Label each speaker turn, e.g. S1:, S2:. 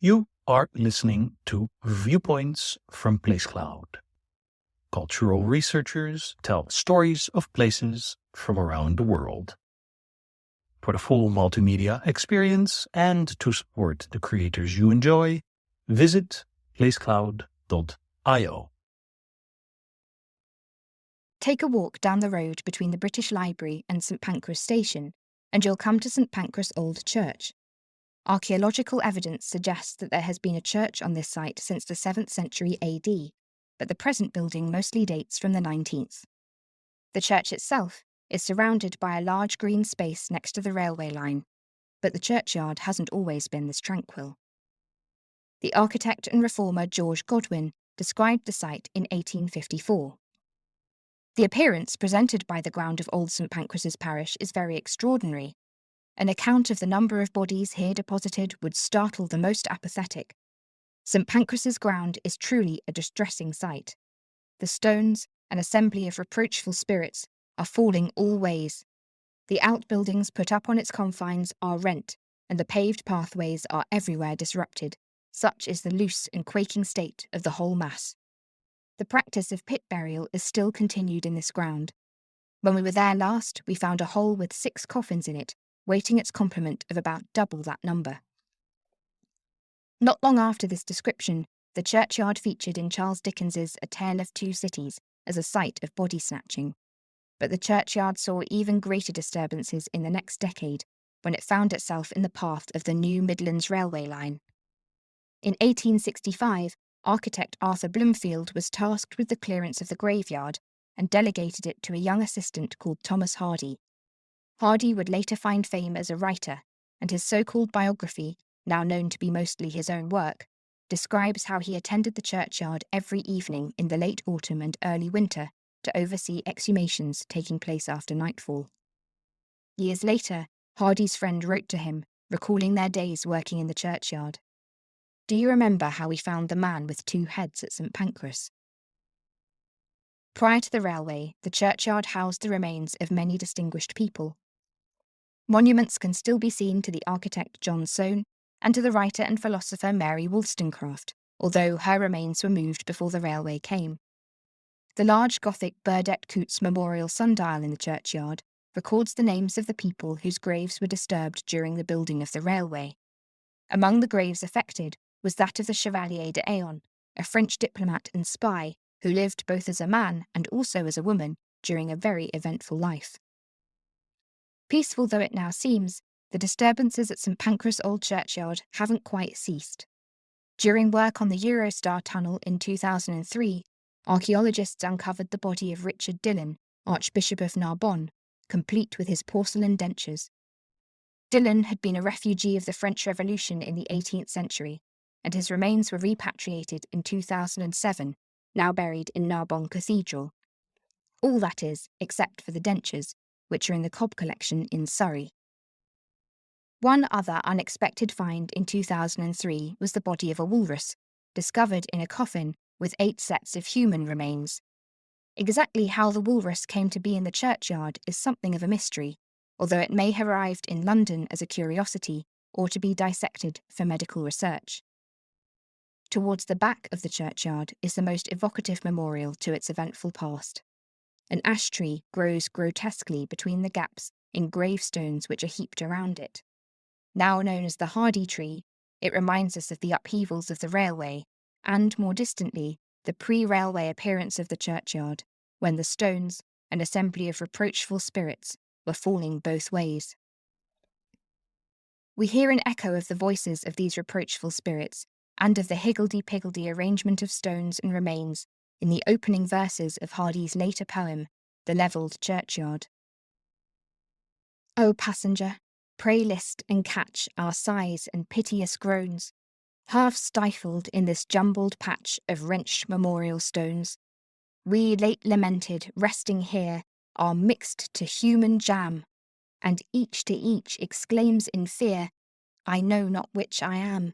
S1: You are listening to Viewpoints from PlaceCloud. Cultural researchers tell stories of places from around the world. For the full multimedia experience and to support the creators you enjoy, visit placecloud.io.
S2: Take a walk down the road between the British Library and St Pancras Station, and you'll come to St Pancras Old Church. Archaeological evidence suggests that there has been a church on this site since the 7th century AD, but the present building mostly dates from the 19th. The church itself is surrounded by a large green space next to the railway line, but the churchyard hasn't always been this tranquil. The architect and reformer George Godwin described the site in 1854. The appearance presented by the ground of Old St Pancras' parish is very extraordinary. An account of the number of bodies here deposited would startle the most apathetic. St Pancras' ground is truly a distressing sight. The stones, an assembly of reproachful spirits, are falling all ways. The outbuildings put up on its confines are rent, and the paved pathways are everywhere disrupted. Such is the loose and quaking state of the whole mass. The practice of pit burial is still continued in this ground. When we were there last, we found a hole with 6 coffins in it, waiting its complement of about double that number. Not long after this description, the churchyard featured in Charles Dickens's A Tale of Two Cities as a site of body snatching. But the churchyard saw even greater disturbances in the next decade, when it found itself in the path of the new Midlands Railway line. In 1865, architect Arthur Bloomfield was tasked with the clearance of the graveyard and delegated it to a young assistant called Thomas Hardy. Hardy would later find fame as a writer, and his so-called biography, now known to be mostly his own work, describes how he attended the churchyard every evening in the late autumn and early winter to oversee exhumations taking place after nightfall. Years later, Hardy's friend wrote to him, recalling their days working in the churchyard. "Do you remember how we found the man with 2 heads at St Pancras?" Prior to the railway, the churchyard housed the remains of many distinguished people. Monuments can still be seen to the architect John Soane and to the writer and philosopher Mary Wollstonecraft, although her remains were moved before the railway came. The large Gothic Burdett Coutts memorial sundial in the churchyard records the names of the people whose graves were disturbed during the building of the railway. Among the graves affected was that of the Chevalier de Aon, a French diplomat and spy who lived both as a man and also as a woman during a very eventful life. Peaceful though it now seems, the disturbances at St Pancras Old Churchyard haven't quite ceased. During work on the Eurostar tunnel in 2003, archaeologists uncovered the body of Richard Dillon, Archbishop of Narbonne, complete with his porcelain dentures. Dillon had been a refugee of the French Revolution in the 18th century, and his remains were repatriated in 2007, now buried in Narbonne Cathedral. All that is, except for the dentures, which are in the Cobb collection in Surrey. One other unexpected find in 2003 was the body of a walrus, discovered in a coffin with 8 sets of human remains. Exactly how the walrus came to be in the churchyard is something of a mystery, although it may have arrived in London as a curiosity or to be dissected for medical research. Towards the back of the churchyard is the most evocative memorial to its eventful past. An ash tree grows grotesquely between the gaps in gravestones which are heaped around it. Now known as the Hardy tree, it reminds us of the upheavals of the railway and, more distantly, the pre-railway appearance of the churchyard, when the stones, an assembly of reproachful spirits, were falling both ways. We hear an echo of the voices of these reproachful spirits and of the higgledy-piggledy arrangement of stones and remains in the opening verses of Hardy's later poem, The Levelled Churchyard. O passenger, pray list and catch our sighs and piteous groans, half stifled in this jumbled patch of wrenched memorial stones. We late lamented, resting here, are mixed to human jam, and each to each exclaims in fear, I know not which I am.